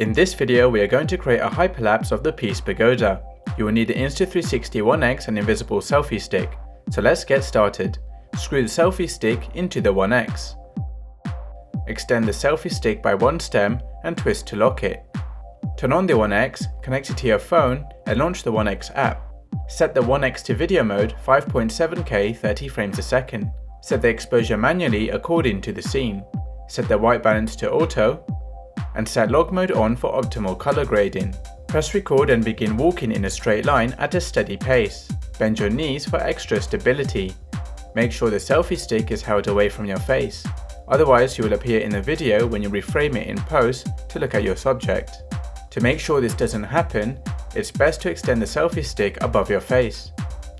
In this video, we are going to create a hyperlapse of the piece pagoda. You will need the Insta360 1x and invisible selfie stick. So let's get started. Screw the selfie stick into the 1x. Extend the selfie stick by one stem and twist to lock it. Turn on the 1x, connect it to your phone and launch the 1x app. Set the 1x to video mode 5.7K 30 frames a second. Set the exposure manually according to the scene. Set the white balance to auto and set log mode on for optimal color grading. Press record and begin walking in a straight line at a steady pace. Bend your knees for extra stability. Make sure the selfie stick is held away from your face. Otherwise you will appear in the video when you reframe it in post to look at your subject. To make sure this doesn't happen, it's best to extend the selfie stick above your face.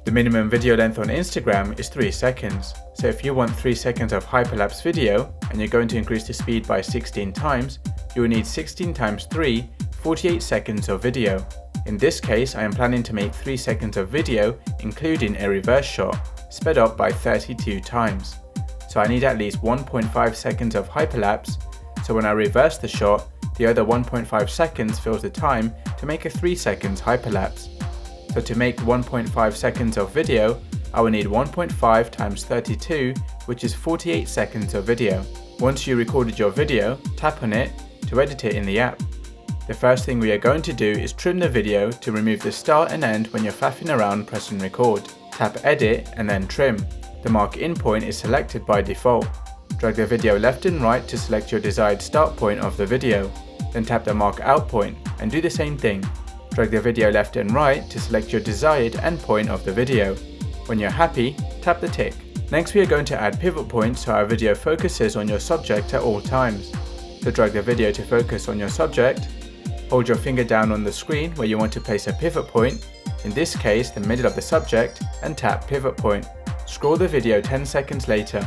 The minimum video length on Instagram is 3 seconds, so if you want 3 seconds of hyperlapse video and you're going to increase the speed by 16 times, you will need 16 times 3, 48 seconds of video. In this case, I am planning to make 3 seconds of video including a reverse shot, sped up by 32 times. So I need at least 1.5 seconds of hyperlapse, so when I reverse the shot, the other 1.5 seconds fills the time to make a 3 seconds hyperlapse. So to make 1.5 seconds of video, I will need 1.5 times 32, which is 48 seconds of video. Once you recorded your video, tap on it to edit it in the app. The first thing we are going to do is trim the video to remove the start and end when you're faffing around pressing record. Tap edit and then trim. The mark in point is selected by default. Drag the video left and right to select your desired start point of the video. Then tap the mark out point and do the same thing. Drag the video left and right to select your desired end point of the video. When you're happy, tap the tick. Next we are going to add pivot points so our video focuses on your subject at all times. To drag the video to focus on your subject, hold your finger down on the screen where you want to place a pivot point, in this case the middle of the subject, and tap pivot point. Scroll the video 10 seconds later.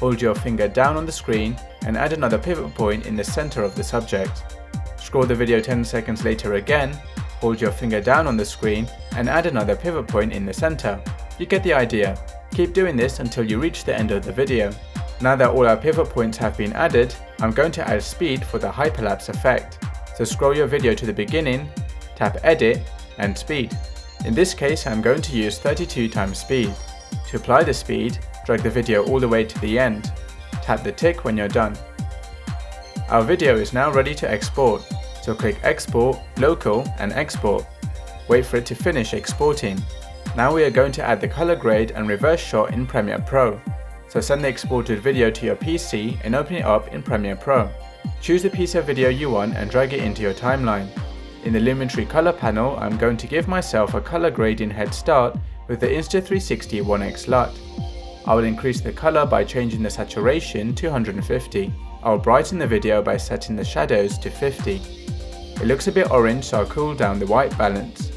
Hold your finger down on the screen and add another pivot point in the center of the subject. Scroll the video 10 seconds later again, hold your finger down on the screen and add another pivot point in the center. You get the idea. Keep doing this until you reach the end of the video. Now that all our pivot points have been added, I'm going to add speed for the hyperlapse effect. So scroll your video to the beginning, tap edit and speed. In this case I'm going to use 32 times speed. To apply the speed, drag the video all the way to the end. Tap the tick when you're done. Our video is now ready to export, so click Export, Local and Export. Wait for it to finish exporting. Now we are going to add the color grade and reverse shot in Premiere Pro. So send the exported video to your PC and open it up in Premiere Pro. Choose the piece of video you want and drag it into your timeline. In the Lumetri color panel, I'm going to give myself a color grading head start with the Insta360 1x LUT. I will increase the color by changing the saturation to 150. I will brighten the video by setting the shadows to 50. It looks a bit orange, so I'll cool down the white balance.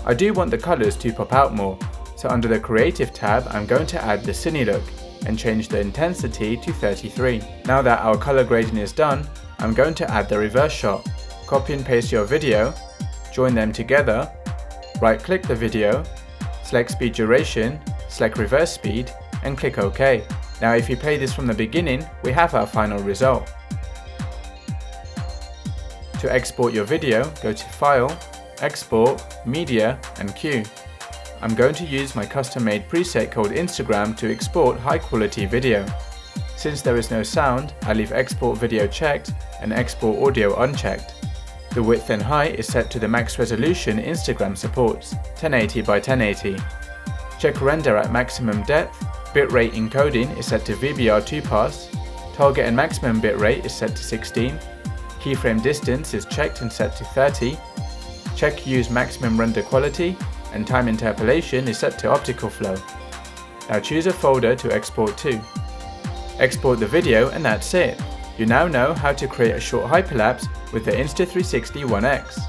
I do want the colors to pop out more, so under the Creative tab I'm going to add the Cine look and change the intensity to 33. Now that our color grading is done, I'm going to add the reverse shot. Copy and paste your video, join them together, right click the video, select speed duration, select reverse speed and click OK. Now if you play this from the beginning, we have our final result. To export your video, go to File, Export, Media and Queue. I'm going to use my custom-made preset called Instagram to export high-quality video. Since there is no sound, I leave Export Video checked and Export Audio unchecked. The width and height is set to the max resolution Instagram supports, 1080 by 1080. Check render at maximum depth. Bitrate encoding is set to VBR2 pass. Target and maximum bitrate is set to 16. Keyframe distance is checked and set to 30. Check use maximum render quality. And time interpolation is set to optical flow. Now choose a folder to export to. Export the video and that's it. You now know how to create a short hyperlapse with the Insta360 1x.